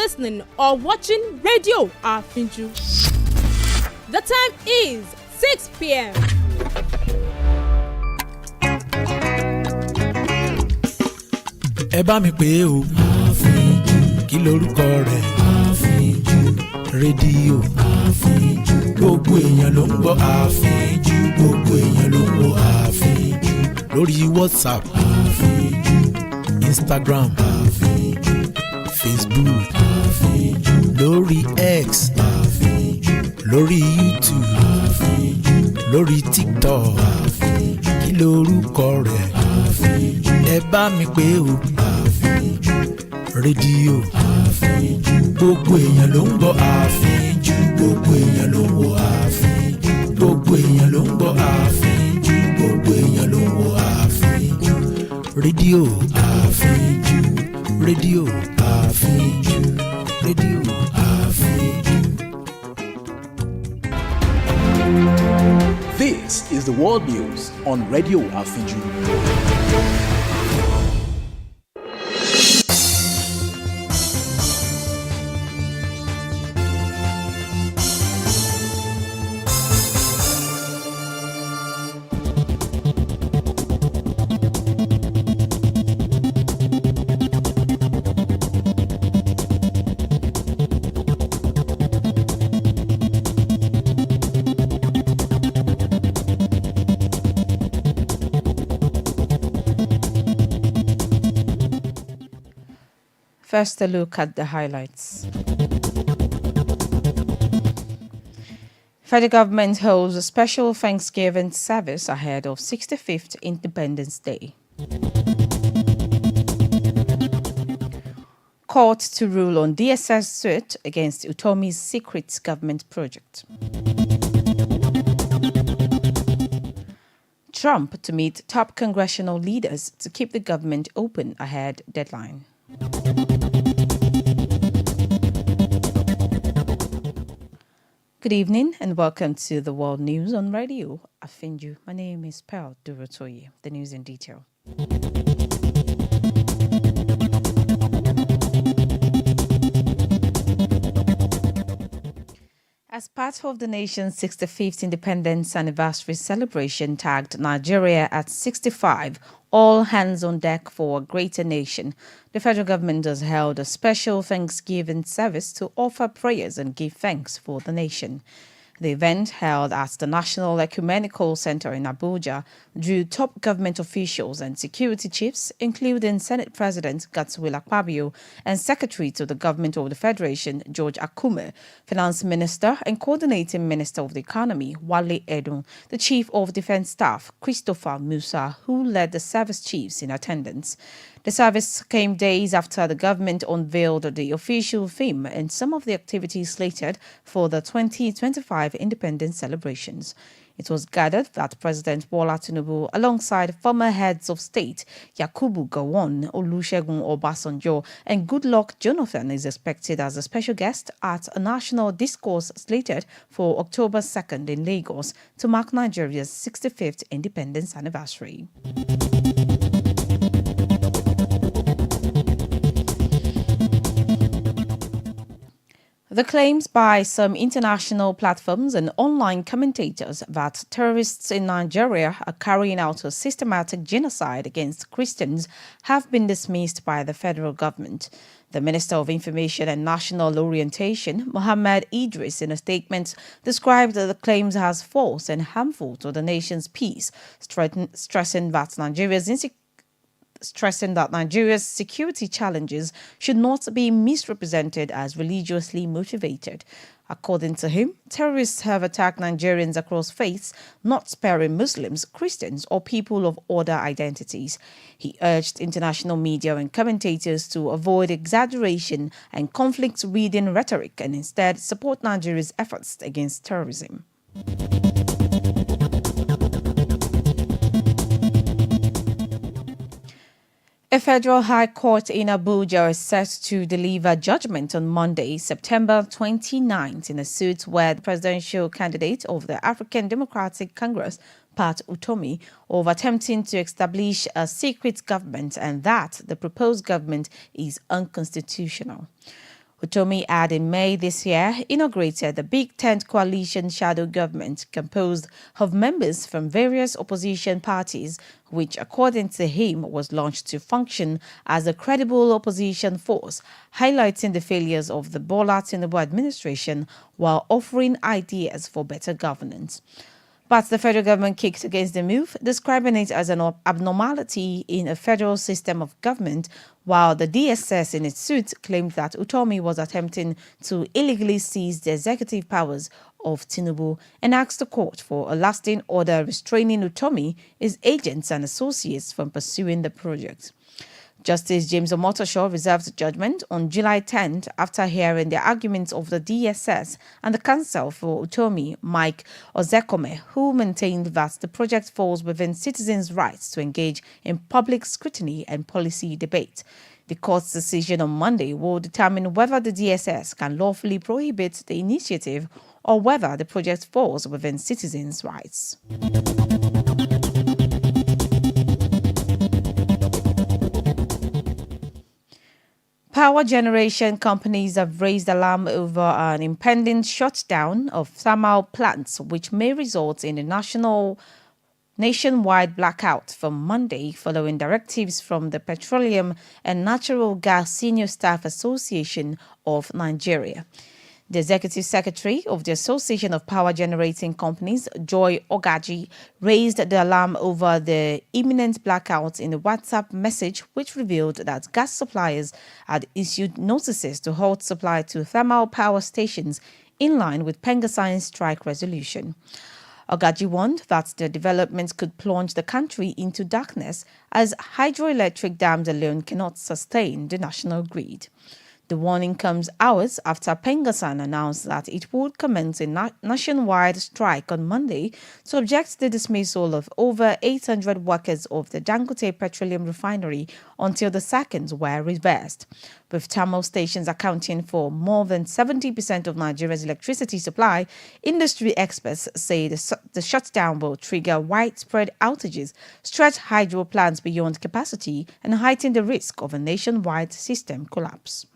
listening or watching Radio Afinju. The time is 6 p.m. Ẹ bá mi pè o. Àfínjú. Kí lorúkọ rẹ̀? Àfínjú. Rédíò. Àfínjú. Gbogbo èèyàn ló ń gbọ́ Àfínjú. Gbogbo èèyàn ló ń gbọ́ Àfínjú. Lórí WhatsApp. Àfínjú. Instagram. Àfínjú. Facebook. Àfínjú. Lórí X. Àfínjú. Lórí YouTube. Àfínjú. Lórí TikTok. Àfínjú. Kí lorúkọ rẹ̀? Àfínjú. Ẹ bá mi pè o. Àfínjú. Rédíò. Àfínjú. Gbogbo èèyàn ló ń gbọ́ Àfínjú. Gbogbo èèyàn ló ń gbọ́ Àfínjú. Gbogbo èèyàn ló ń gbọ́ Àfínjú. Gbogbo èèyàn ló ń gbọ́ Àfínjú. Rédíò Àfínjú. Rédíò Àfínjú. Rédíò Àfínjú. This is the world news on Radio Afinju. First, a look at the highlights. Federal government holds a special Thanksgiving service ahead of 65th Independence Day. Court to rule on DSS suit against Utomi's secret government project. Trump to meet top congressional leaders to keep the government open ahead deadline. Good evening and welcome to the World News on Radio Afinju. My name is Durotoye. The news in detail. As part of the nation's 65th independence anniversary celebration tagged Nigeria at 65, all hands on deck for a greater nation, the federal government has held a special Thanksgiving service to offer prayers and give thanks for the nation. The event, held at the National Ecumenical Center in Abuja, drew top government officials and security chiefs, including Senate President Godswill Akpabio and Secretary to the Government of the Federation, George Akume, Finance Minister and Coordinating Minister of the Economy, Wale Edun, the Chief of Defense Staff, Christopher Musa, who led the service chiefs in attendance. The service came days after the government unveiled the official theme and some of the activities slated for the 2025 independence celebrations. It was gathered that President Bola Tinubu, alongside former heads of state Yakubu Gowon, Olusegun Obasanjo, and Goodluck Jonathan, is expected as a special guest at a national discourse slated for October 2nd in Lagos to mark Nigeria's 65th independence anniversary. The claims by some international platforms and online commentators that terrorists in Nigeria are carrying out a systematic genocide against Christians have been dismissed by the federal government. The Minister of Information and National Orientation, Mohammed Idris, in a statement, described the claims as false and harmful to the nation's peace, stressing that Nigeria's security challenges should not be misrepresented as religiously motivated. According to him, terrorists have attacked Nigerians across faiths, not sparing Muslims, Christians, or people of other identities. He urged international media and commentators to avoid exaggeration and conflict-reading rhetoric and instead support Nigeria's efforts against terrorism. A federal high court in Abuja is set to deliver judgment on Monday, September 29th, in a suit where the presidential candidate of the African Democratic Congress, Pat Utomi, of attempting to establish a secret government and that the proposed government is unconstitutional. Utomi had in May this year inaugurated the Big Tent Coalition shadow government composed of members from various opposition parties, which according to him was launched to function as a credible opposition force, highlighting the failures of the Bola Tinubu administration while offering ideas for better governance. But the federal government kicked against the move, describing it as an abnormality in a federal system of government, while the DSS in its suit claimed that Utomi was attempting to illegally seize the executive powers of Tinubu and asked the court for a lasting order restraining Utomi, his agents and associates from pursuing the project. Justice James Omotosho reserved judgment on July 10th after hearing the arguments of the DSS and the counsel for Utomi, Mike Ozekome, who maintained that the project falls within citizens' rights to engage in public scrutiny and policy debate. The court's decision on Monday will determine whether the DSS can lawfully prohibit the initiative or whether the project falls within citizens' rights. Power generation companies have raised alarm over an impending shutdown of thermal plants, which may result in a nationwide blackout from Monday following directives from the Petroleum and Natural Gas Senior Staff Association of Nigeria. The executive secretary of the Association of Power Generating Companies, Joy Ogaji, raised the alarm over the imminent blackout in a WhatsApp message which revealed that gas suppliers had issued notices to halt supply to thermal power stations in line with Pengasai's strike resolution. Ogaji warned that the developments could plunge the country into darkness as hydroelectric dams alone cannot sustain the national grid. The warning comes hours after Pengassan announced that it would commence a nationwide strike on Monday to object to the dismissal of over 800 workers of the Dangote Petroleum Refinery until the sackings were reversed. With thermal stations accounting for more than 70% of Nigeria's electricity supply, industry experts say the shutdown will trigger widespread outages, stretch hydro plants beyond capacity, and heighten the risk of a nationwide system collapse.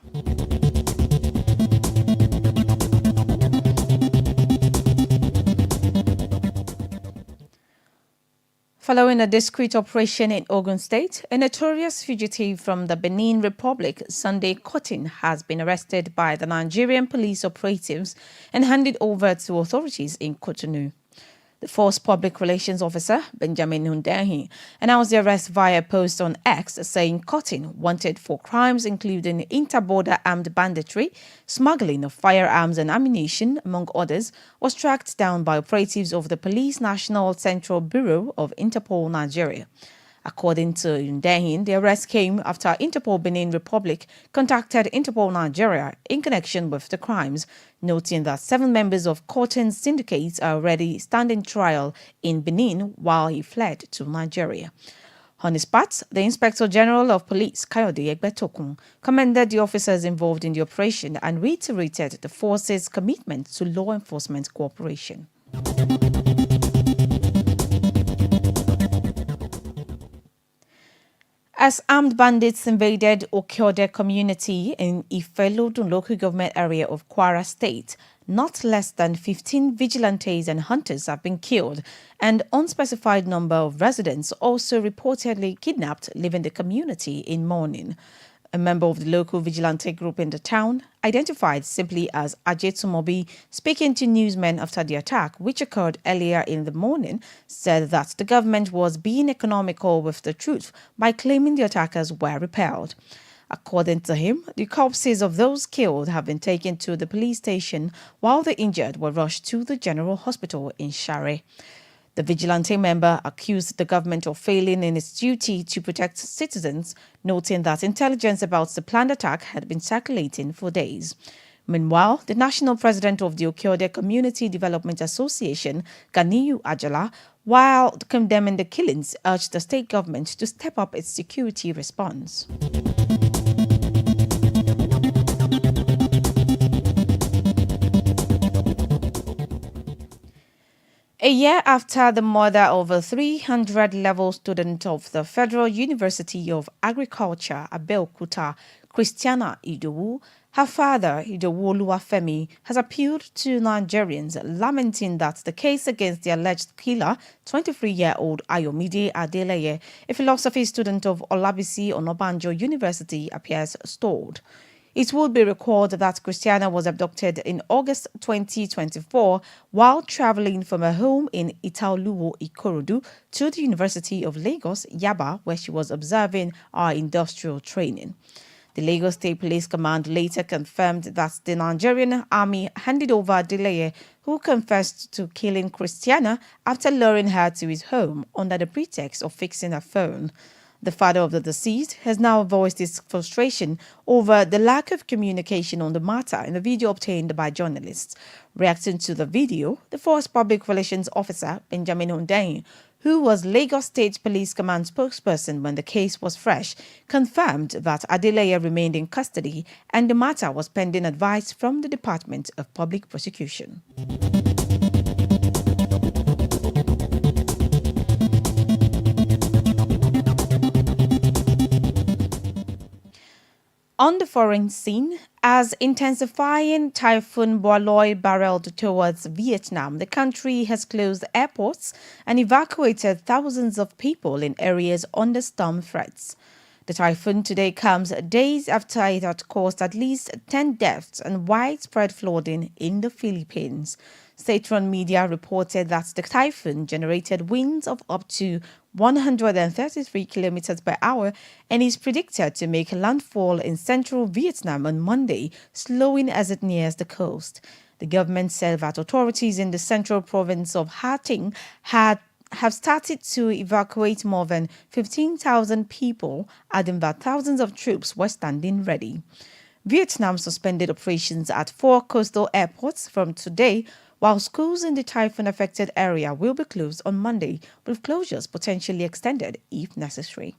Following a discreet operation in Ogun State, a notorious fugitive from the Benin Republic, Sunday Cotton, has been arrested by the Nigerian police operatives and handed over to authorities in Cotonou. The force public relations officer, Benjamin Hundehi, announced the arrest via a post on X saying Cotton, wanted for crimes including inter-border armed banditry, smuggling of firearms and ammunition, among others, was tracked down by operatives of the Police National Central Bureau of Interpol Nigeria. According to Hundehi, the arrest came after Interpol Benin Republic contacted Interpol Nigeria in connection with the crimes, noting that 7 members of Cotton's syndicates are already standing trial in Benin while he fled to Nigeria. On his part, the Inspector General of Police, Kayode Egbetokun, commended the officers involved in the operation and reiterated the force's commitment to law enforcement cooperation. As armed bandits invaded Okiode community in Ifelodun local government area of Kwara State, not less than 15 vigilantes and hunters have been killed, and unspecified number of residents also reportedly kidnapped, leaving the community in mourning. A member of the local vigilante group in the town, identified simply as Ajetumobi, speaking to newsmen after the attack, which occurred earlier in the morning, said that the government was being economical with the truth by claiming the attackers were repelled. According to him, the corpses of those killed have been taken to the police station while the injured were rushed to the general hospital in Share. The vigilante member accused the government of failing in its duty to protect citizens, noting that intelligence about the planned attack had been circulating for days. Meanwhile, the national president of the Okiode Community Development Association, Ganiyu Ajala, while condemning the killings, urged the state government to step up its security response. A year after the murder of a 300-level student of the Federal University of Agriculture, Abeokuta, Christiana Idowu, Her father, Idowoluwafemi, has appealed to Nigerians, lamenting that the case against the alleged killer, 23-year-old Ayomide Adeleye, a philosophy student of Olabisi Onabanjo University, appears stalled. It would be recalled that Christiana was abducted in August 2024 while traveling from her home in Itaoluwo, Ikorodu, to the University of Lagos, Yaba, where she was observing her industrial training. The Lagos State Police Command later confirmed that the Nigerian army handed over Adeleye, who confessed to killing Christiana after luring her to his home under the pretext of fixing her phone. The father of the deceased has now voiced his frustration over the lack of communication on the matter in the video obtained by journalists. Reacting to the video, the force public relations officer, Benjamin Hundeyin, who was Lagos State Police Command spokesperson when the case was fresh, confirmed that Adeleye remained in custody and the matter was pending advice from the Department of Public Prosecution. On the foreign scene, as intensifying Typhoon Durotoye barreled towards Vietnam, the country has closed airports and evacuated thousands of people in areas under storm threats. The typhoon today comes days after it had caused at least 10 deaths and widespread flooding in the Philippines. State-run media reported that the typhoon generated winds of up to 133 kilometers per hour and is predicted to make landfall in central Vietnam on Monday, slowing as it nears the coast. The government said that authorities in the central province of Ha Tinh have started to evacuate more than 15,000 people, adding that thousands of troops were standing ready. Vietnam suspended operations at 4 coastal airports from today, while schools in the typhoon-affected area will be closed on Monday, with closures potentially extended if necessary.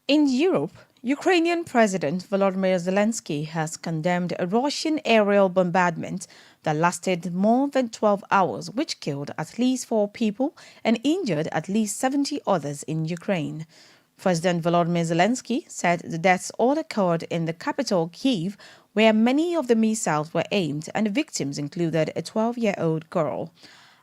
In Europe, Ukrainian President Volodymyr Zelensky has condemned a Russian aerial bombardment that lasted more than 12 hours, which killed at least 4 people and injured at least 70 others in Ukraine. President Volodymyr Zelensky said the deaths all occurred in the capital, Kyiv, where many of the missiles were aimed, and the victims included a 12-year-old girl.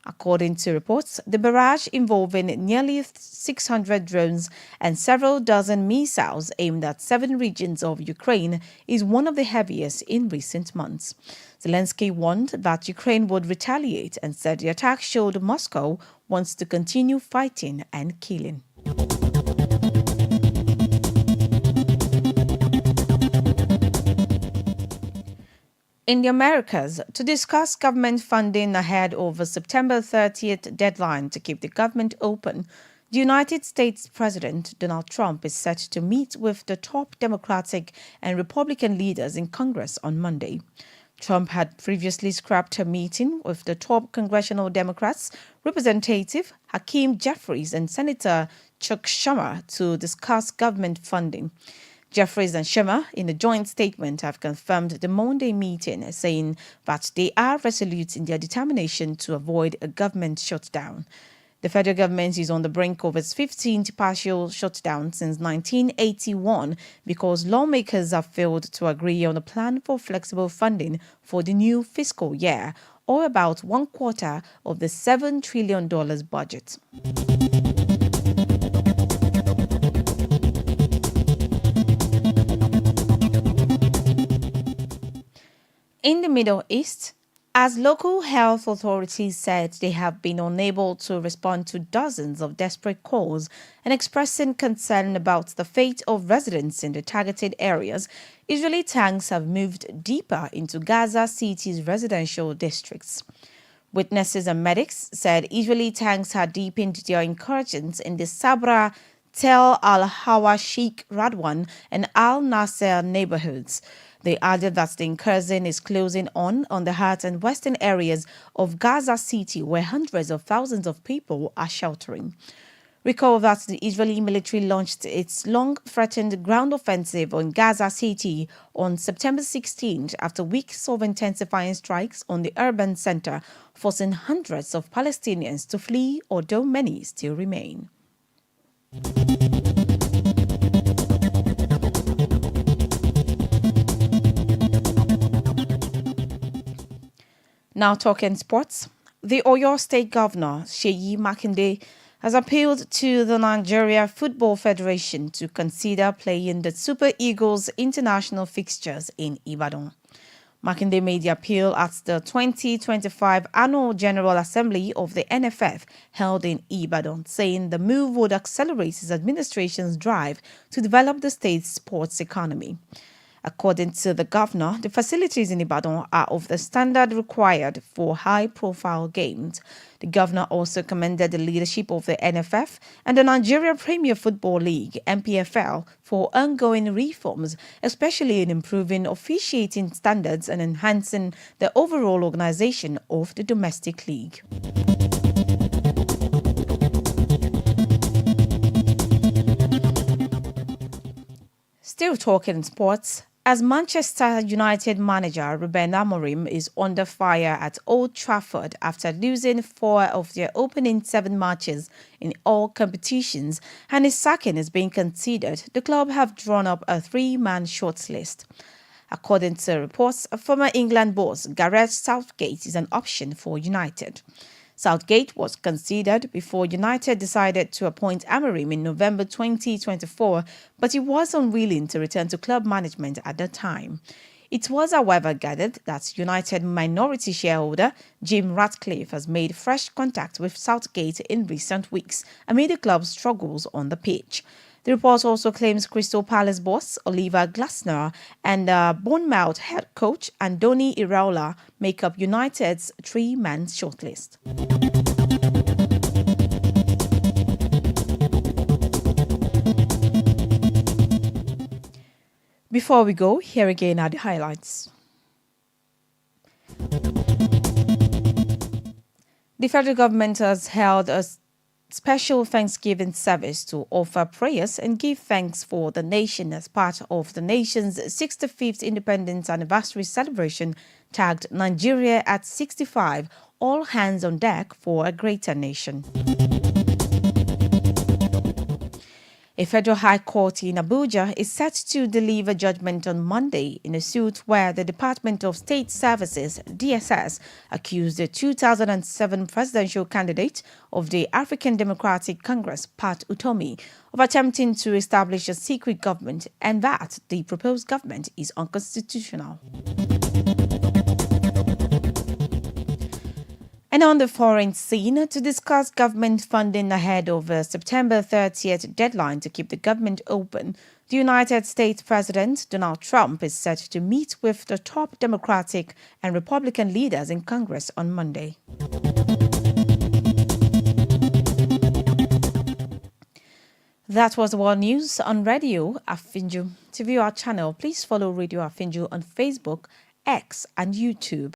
According to reports, the barrage involving nearly 600 drones and several dozen missiles aimed at 7 regions of Ukraine is one of the heaviest in recent months. Zelensky warned that Ukraine would retaliate and said the attack showed Moscow wants to continue fighting and killing. In the Americas, to discuss government funding ahead of a September 30th deadline to keep the government open, the United States President Donald Trump is set to meet with the top Democratic and Republican leaders in Congress on Monday. Trump had previously scrapped a meeting with the top congressional Democrats, Representative Hakeem Jeffries and Senator Chuck Schumer, to discuss government funding. Jeffries and Schumer, in a joint statement, have confirmed the Monday meeting, saying that they are resolute in their determination to avoid a government shutdown. The federal government is on the brink of its 15th partial shutdown since 1981 because lawmakers have failed to agree on a plan for flexible funding for the new fiscal year, or about 1/4 of the $7 trillion budget. In the Middle East, as local health authorities said they have been unable to respond to dozens of desperate calls and expressing concern about the fate of residents in the targeted areas, Israeli tanks have moved deeper into Gaza City's residential districts. Witnesses and medics said Israeli tanks had deepened their incursions in the Sabra, Tel Al-Hawa, Sheikh Radwan, and Al Nasser neighborhoods. They added that the incursion is closing on the heart and western areas of Gaza City, where hundreds of thousands of people are sheltering. Recall that the Israeli military launched its long-threatened ground offensive on Gaza City on September 16th after weeks of intensifying strikes on the urban center forcing hundreds of Palestinians to flee, although many still remain. Now talking sports. The Oyo State Governor, Seyi Makinde, has appealed to the Nigeria Football Federation to consider playing the Super Eagles international fixtures in Ibadan. Makinde made the appeal at the 2025 Annual General Assembly of the NFF held in Ibadan, saying the move would accelerate his administration's drive to develop the state's sports economy. According to the governor, the facilities in Ibadan are of the standard required for high-profile games. The governor also commended the leadership of the NFF and the Nigeria Premier Football League, NPFL, for ongoing reforms, especially in improving officiating standards and enhancing the overall organization of the domestic league. Still talking sports. As Manchester United manager Ruben Amorim is under fire at Old Trafford after losing 4 of their opening 7 matches in all competitions and his sacking is being considered, the club have drawn up a 3-man shortlist. According to reports, a former England boss Gareth Southgate is an option for United. Southgate was considered before United decided to appoint Amorim in November 2024, but he was unwilling to return to club management at the time. It was, however, gathered that United minority shareholder Jim Ratcliffe has made fresh contact with Southgate in recent weeks amid the club's struggles on the pitch. The report also claims Crystal Palace boss Oliver Glasner and Bournemouth head coach Andoni Iraola make up United's 3-man shortlist. Before we go, here again are the highlights. The federal government has held a special Thanksgiving service to offer prayers and give thanks for the nation as part of the nation's 65th independence anniversary celebration tagged Nigeria at 65, all hands on deck for a greater nation. A federal high court in Abuja is set to deliver judgment on Monday in a suit where the Department of State Services, DSS, accused the 2007 presidential candidate of the African Democratic Congress, Pat Utomi, of attempting to establish a secret government and that the proposed government is unconstitutional. And on the foreign scene, to discuss government funding ahead of a September 30th deadline to keep the government open, the United States President Donald Trump is set to meet with the top Democratic and Republican leaders in Congress on Monday. That was the world news on Radio Afinju. To view our channel, please follow Radio Afinju on Facebook, X, and YouTube.